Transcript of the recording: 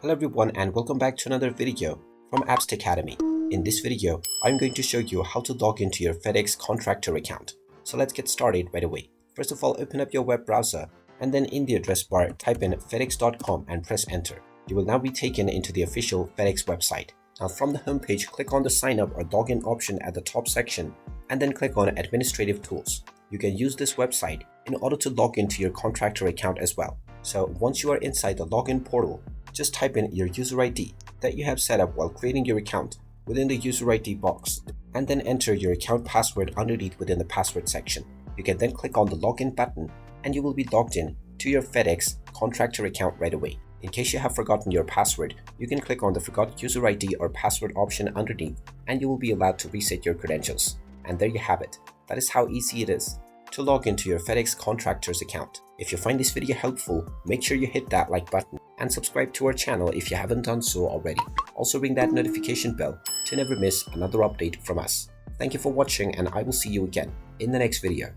Hello everyone and welcome back to another video from Apps Academy. In this video, I'm going to show you how to log into your FedEx Contractor account. So let's get started right away. First of all, open up your web browser and then in the address bar, type in fedex.com and press enter. You will now be taken into the official FedEx website. Now from the homepage, click on the sign up or login option at the top section and then click on administrative tools. You can use this website in order to log into your contractor account as well. So once you are inside the login portal, just type in your user ID that you have set up while creating your account within the user ID box and then enter your account password underneath within the password section. You can then click on the login button and you will be logged in to your FedEx contractor account right away. In case you have forgotten your password, you can click on the forgot user ID or password option underneath and you will be allowed to reset your credentials. And there you have it. That is how easy it is to log into your FedEx Contractor's account. If you find this video helpful, make sure you hit that like button and subscribe to our channel if you haven't done so already. Also ring that notification bell to never miss another update from us. Thank you for watching and I will see you again in the next video.